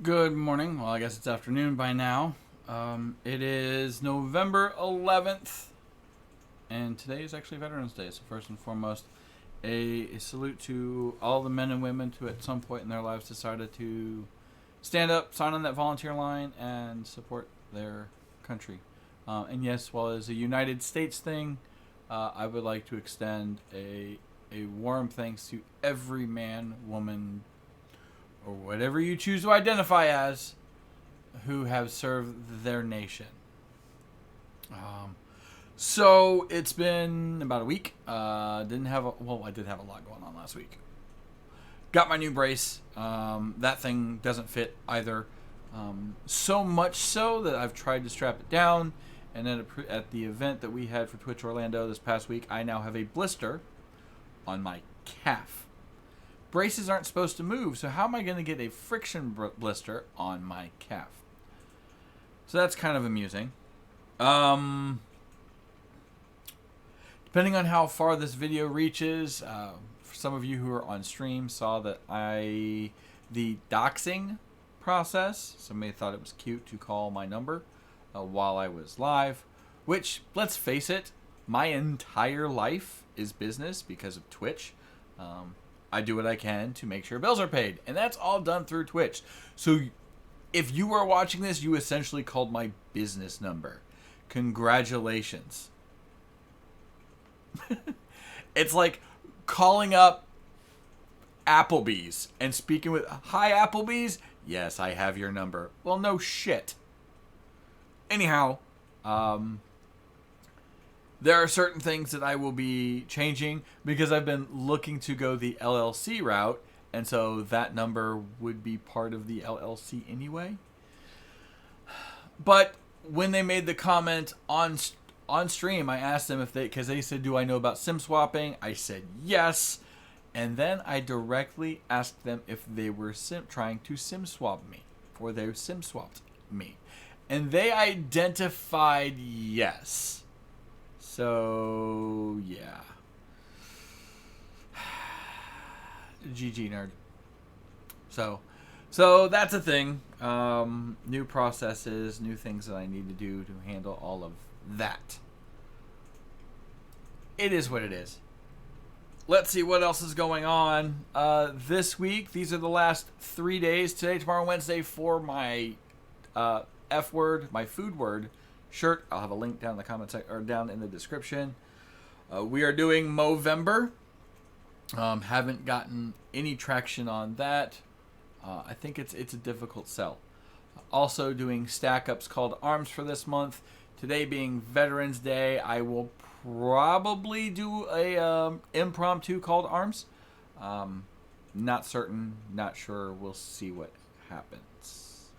Good morning. Well, I guess it's afternoon by now. It is November 11th, and today is actually Veterans Day. So, first and foremost, a salute to all the men and women who, at some point in their lives, decided to stand up, sign on that volunteer line, and support their country. And yes, while it's a United States thing, I would like to extend a warm thanks to every man, woman, or whatever you choose to identify as, who have served their nation. So it's been about a week. Didn't have I did have a lot going on last week. Got my new brace. That thing doesn't fit either. So much so that I've tried to strap it down. And then at the event that we had for Twitch Orlando this past week, I now have a blister on my calf. Braces aren't supposed to move, so how am I going to get a friction blister on my calf? So that's kind of amusing. Depending on how far this video reaches, for some of you who are on stream saw that the doxxing process, somebody thought it was cute to call my number while I was live, which, let's face it, my entire life is business because of Twitch. I do what I can to make sure bills are paid, and that's all done through Twitch. So if you are watching this, you essentially called my business number. Congratulations. It's like calling up Applebee's and speaking with, "Hi, Applebee's? Yes, I have your number." Well, no shit. Anyhow, there are certain things that I will be changing because I've been looking to go the LLC route, and so that number would be part of the LLC anyway. But when they made the comment on stream, I asked them because they said, "Do I know about SIM swapping?" I said yes, and then I directly asked them if they were trying to SIM swap me, or they SIM swapped me, and they identified yes. So, yeah. GG, nerd. So that's a thing. New processes, new things that I need to do to handle all of that. It is what it is. Let's see what else is going on. This week, these are the last 3 days. Today, tomorrow, Wednesday for my F word, my food word shirt. I'll have a link down in the comment section or down in the description. We are doing Movember. Haven't gotten any traction on that. I think it's a difficult sell. Also doing stack ups called arms for this month. Today being Veterans Day, I will probably do a impromptu called arms. Not certain, not sure. We'll see what happens.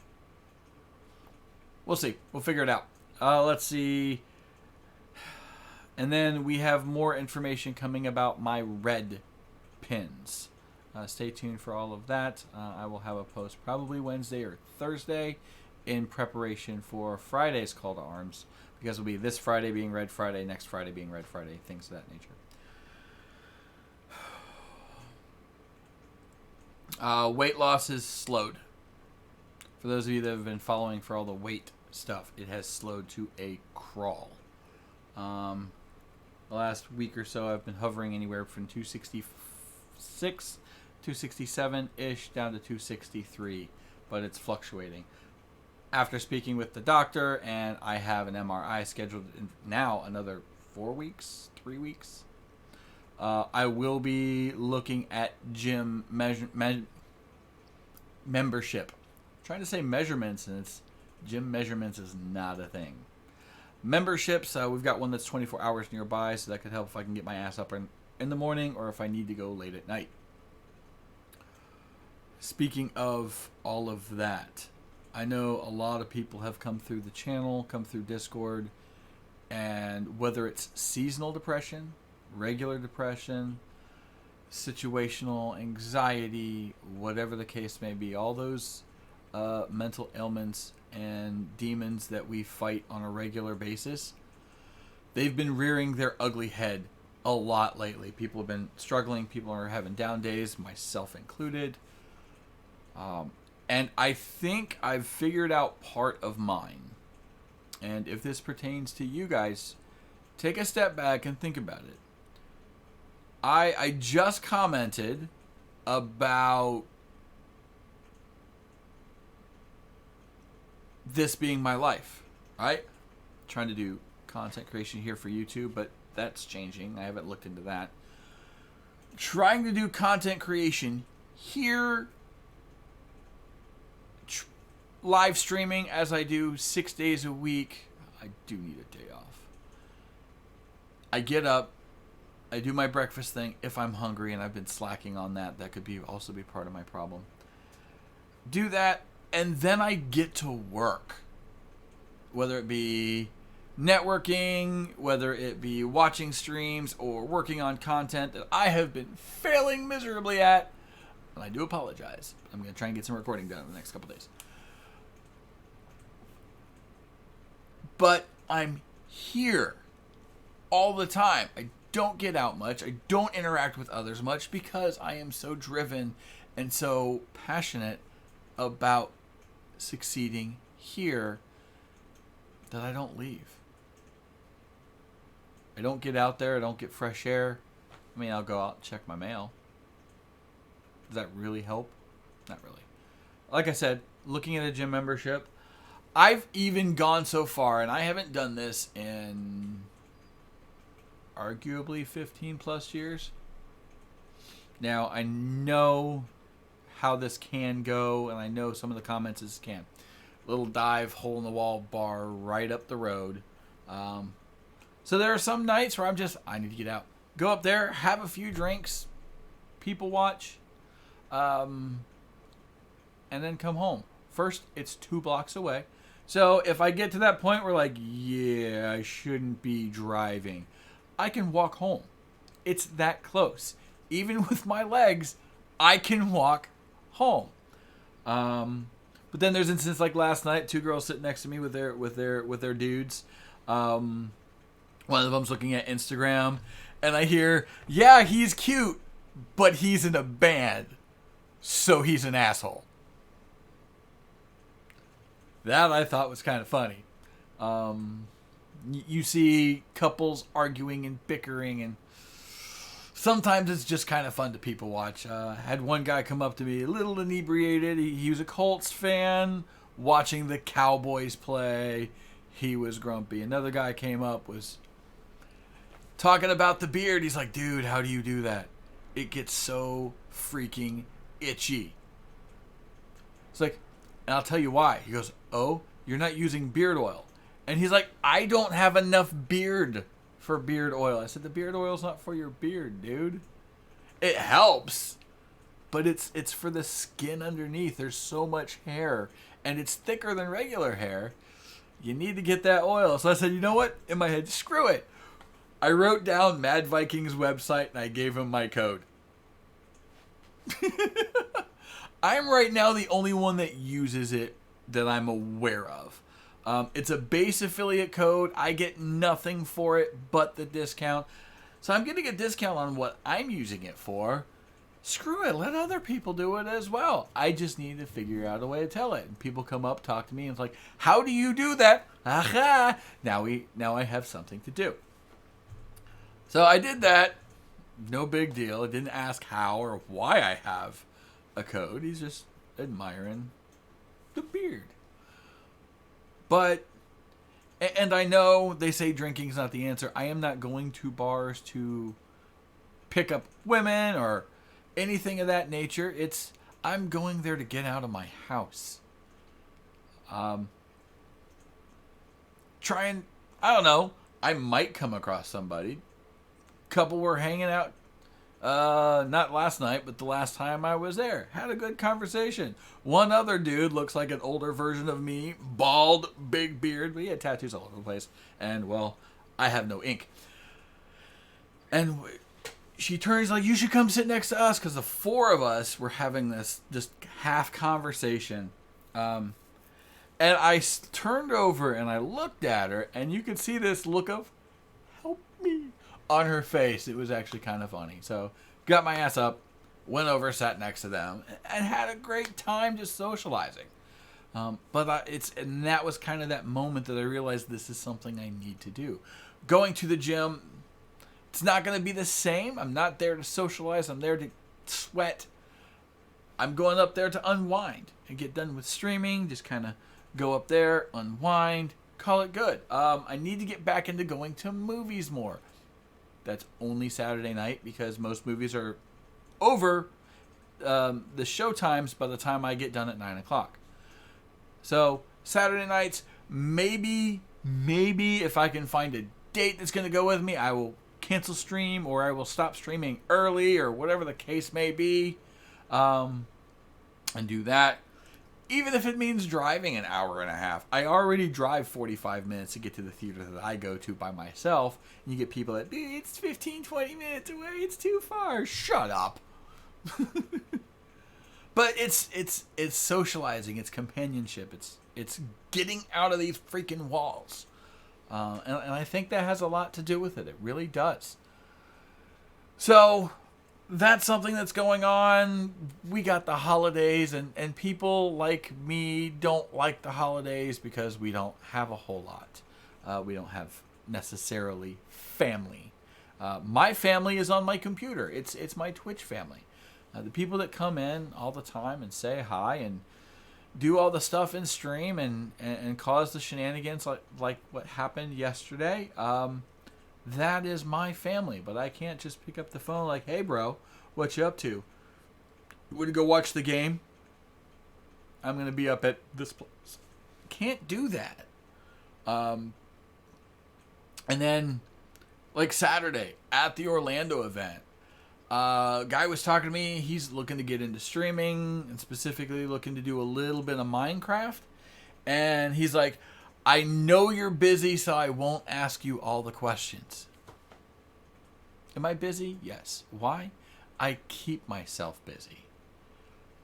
We'll see. We'll figure it out. Let's see. And then we have more information coming about my red pins. Stay tuned for all of that. I will have a post probably Wednesday or Thursday in preparation for Friday's call to arms, because it'll be this Friday being Red Friday, next Friday being Red Friday, things of that nature. Weight loss is slowed. For those of you that have been following for all the weight stuff, it has slowed to a crawl. The last week or so, I've been hovering anywhere from 266, 267-ish, down to 263, but it's fluctuating. After speaking with the doctor, and I have an MRI scheduled in now another 4 weeks, 3 weeks, I will be looking at gym membership. I'm trying to say measurements, and it's gym measurements is not a thing. Memberships, we've got one that's 24 hours nearby, so that could help if I can get my ass up in the morning or if I need to go late at night. Speaking of all of that, I know a lot of people have come through the channel, come through Discord, and whether it's seasonal depression, regular depression, situational anxiety, whatever the case may be, all those mental ailments and demons that we fight on a regular basis, they've been rearing their ugly head a lot lately. People have been struggling. People are having down days, myself included. And I think I've figured out part of mine. And if this pertains to you guys, take a step back and think about it. I just commented about this being my life, right? Trying to do content creation here for YouTube, but that's changing. I haven't looked into that. Trying to do content creation here, live streaming as I do 6 days a week. I do need a day off. I get up, I do my breakfast thing if I'm hungry, and I've been slacking on that. That could also be part of my problem. Do that, and then I get to work. Whether it be networking, whether it be watching streams, or working on content that I have been failing miserably at. And I do apologize. I'm going to try and get some recording done in the next couple days. But I'm here all the time. I don't get out much. I don't interact with others much because I am so driven and so passionate about succeeding here that I don't leave. I don't get out there. I don't get fresh air. I mean, I'll go out and check my mail. Does that really help? Not really. Like I said, looking at a gym membership, I've even gone so far, and I haven't done this in arguably 15 plus years. Now, I know how this can go, and I know some of the comments this can. Little dive, hole in the wall bar right up the road. So there are some nights where I need to get out. Go up there, have a few drinks, people watch, and then come home. First, it's 2 blocks away. So if I get to that point where yeah, I shouldn't be driving, I can walk home. It's that close. Even with my legs, I can walk home. But then there's instances like last night, 2 girls sitting next to me with their dudes. One of them's looking at Instagram, and I hear, yeah, he's cute, but he's in a band, so he's an asshole. That I thought was kind of funny. You see couples arguing and bickering, and sometimes it's just kind of fun to people watch. Had one guy come up to me, a little inebriated. He was a Colts fan, watching the Cowboys play. He was grumpy. Another guy came up, was talking about the beard. He's like, dude, how do you do that? It gets so freaking itchy. It's like, and I'll tell you why. He goes, oh, you're not using beard oil. And he's like, I don't have enough beard for beard oil. I said, the beard oil's not for your beard, dude. It helps, but it's for the skin underneath. There's so much hair, and it's thicker than regular hair. You need to get that oil. So I said, you know what? In my head, screw it. I wrote down Mad Viking's website, and I gave him my code. I'm right now the only one that uses it that I'm aware of. It's a base affiliate code. I get nothing for it but the discount. So I'm getting a discount on what I'm using it for. Screw it. Let other people do it as well. I just need to figure out a way to tell it. And people come up, talk to me, and it's like, how do you do that? Aha! Now I have something to do. So I did that. No big deal. I didn't ask how or why I have a code. He's just admiring the beard. But, and I know they say drinking's not the answer. I am not going to bars to pick up women or anything of that nature. I'm going there to get out of my house. I don't know, I might come across somebody. Couple were hanging out, not last night, but the last time I was there. Had a good conversation. One other dude looks like an older version of me, bald, big beard, but he had tattoos all over the place. And, well, I have no ink. And she turns like, you should come sit next to us, because the 4 of us were having this just half conversation. And I turned over and I looked at her, and you could see this look of, help me, on her face. It was actually kind of funny. So, got my ass up, went over, sat next to them, and had a great time just socializing. And that was kind of that moment that I realized this is something I need to do. Going to the gym, it's not going to be the same. I'm not there to socialize. I'm there to sweat. I'm going up there to unwind and get done with streaming. Just kind of go up there, unwind, call it good. I need to get back into going to movies more. That's only Saturday night because most movies are over the show times by the time I get done at 9 o'clock. So Saturday nights, maybe if I can find a date that's going to go with me, I will cancel stream or I will stop streaming early or whatever the case may be, and do that. Even if it means driving an hour and a half. I already drive 45 minutes to get to the theater that I go to by myself. And you get people that, it's 15, 20 minutes away. It's too far. Shut up. But it's socializing. It's companionship. It's getting out of these freaking walls. And I think that has a lot to do with it. It really does. So that's something that's going on. We got the holidays, and people like me don't like the holidays because we don't have a whole lot. We don't have necessarily family. My family is on my computer. It's my Twitch family. The people that come in all the time and say hi and do all the stuff in stream and cause the shenanigans like what happened yesterday. That is my family, but I can't just pick up the phone like, hey, bro, what you up to? You want to go watch the game? I'm going to be up at this place. Can't do that. And then, like Saturday, at the Orlando event, guy was talking to me. He's looking to get into streaming and specifically looking to do a little bit of Minecraft. And he's like, I know you're busy, so I won't ask you all the questions. Am I busy? Yes. Why? I keep myself busy.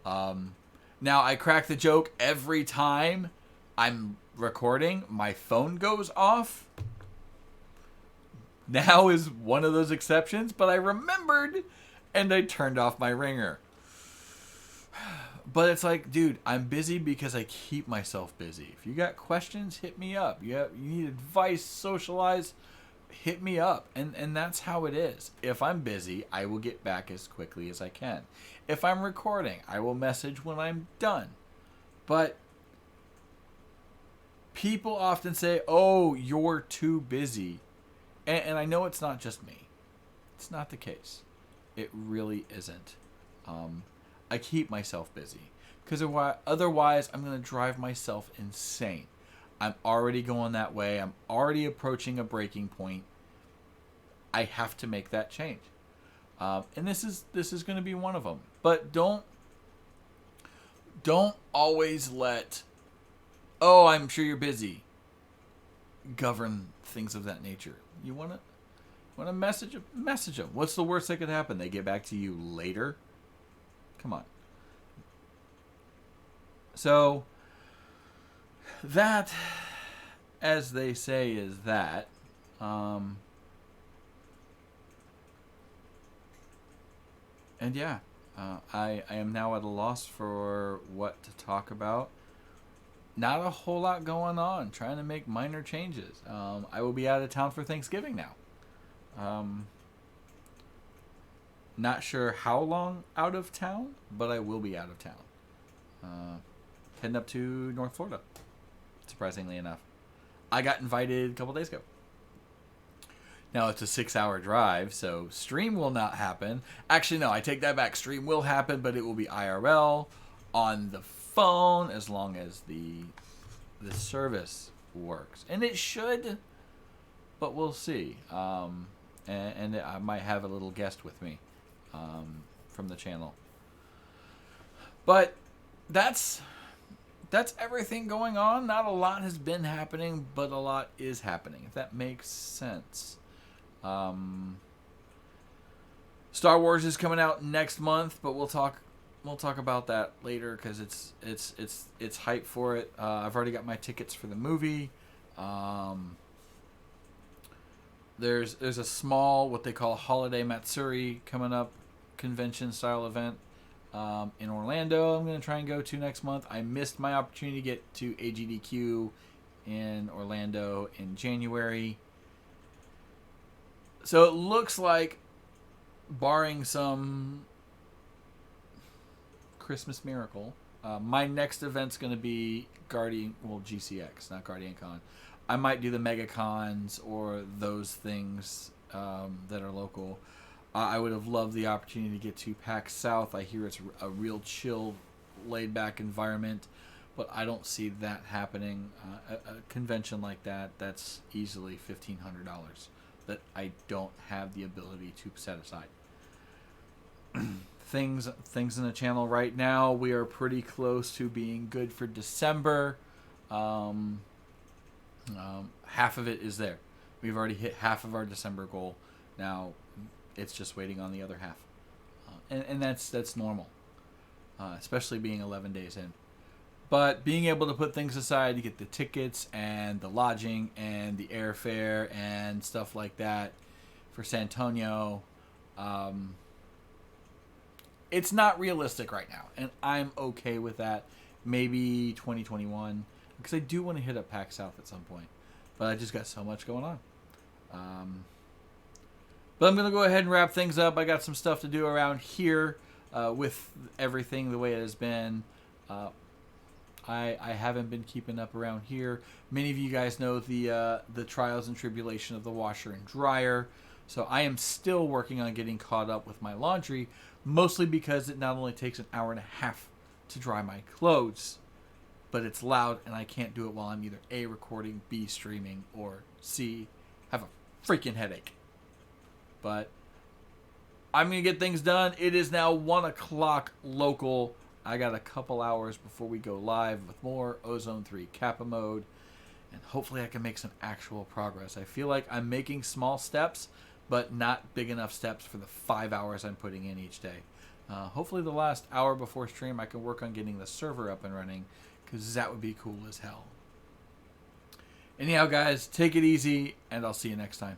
Now, I crack the joke every time I'm recording. My phone goes off. Now is one of those exceptions, but I remembered and I turned off my ringer. But it's like, dude, I'm busy because I keep myself busy. If you got questions, hit me up. You need advice, socialize, hit me up. And that's how it is. If I'm busy, I will get back as quickly as I can. If I'm recording, I will message when I'm done. But people often say, oh, you're too busy. And I know it's not just me. It's not the case. It really isn't. I keep myself busy because otherwise I'm going to drive myself insane. I'm already going that way. I'm already approaching a breaking point. I have to make that change. And this is going to be one of them. But don't always let, oh, I'm sure you're busy, govern things of that nature. You want to message them. What's the worst that could happen? They get back to you later. Come on. So that, as they say, is that. And yeah, I am now at a loss for what to talk about. Not a whole lot going on. Trying to make minor changes. I will be out of town for Thanksgiving now. Not sure how long out of town, but I will be out of town. Heading up to North Florida, surprisingly enough. I got invited a couple days ago. Now it's a 6-hour drive, so stream will not happen. Actually, no, I take that back. Stream will happen, but it will be IRL on the phone as long as the service works. And it should, but we'll see. And I might have a little guest with me from the channel. But that's everything going on. Not a lot has been happening, but a lot is happening, if that makes sense. Star Wars is coming out next month, but we'll talk about that later because it's hype for it. I've already got my tickets for the movie. There's a small, what they call holiday matsuri coming up convention style event in Orlando. I'm going to try and go to next month. I missed my opportunity to get to AGDQ in Orlando in January. So it looks like, barring some Christmas miracle, my next event's going to be GCX, not Guardian Con. I might do the Mega Cons or those things that are local. I would have loved the opportunity to get to PAX South. I hear it's a real chill, laid-back environment, but I don't see that happening. A convention like that, that's easily $1,500 that I don't have the ability to set aside. Things in the channel right now, we are pretty close to being good for December. Half of it is there. We've already hit half of our December goal. Now it's just waiting on the other half, and that's normal, especially being 11 days in. But being able to put things aside to get the tickets and the lodging and the airfare and stuff like that for San Antonio, it's not realistic right now, and I'm okay with that. Maybe 2021, because I do want to hit up PAX South at some point, but I just got so much going on. But I'm going to go ahead and wrap things up. I got some stuff to do around here with everything the way it has been. I haven't been keeping up around here. Many of you guys know the trials and tribulation of the washer and dryer. So I am still working on getting caught up with my laundry, mostly because it not only takes an hour and a half to dry my clothes, but it's loud and I can't do it while I'm either A, recording, B, streaming, or C, have a freaking headache. But I'm going to get things done. It is now 1 o'clock local. I got a couple hours before we go live with more Ozone 3 Kappa mode. And hopefully I can make some actual progress. I feel like I'm making small steps, but not big enough steps for the 5 hours I'm putting in each day. Hopefully the last hour before stream I can work on getting the server up and running, because that would be cool as hell. Anyhow, guys, take it easy, and I'll see you next time.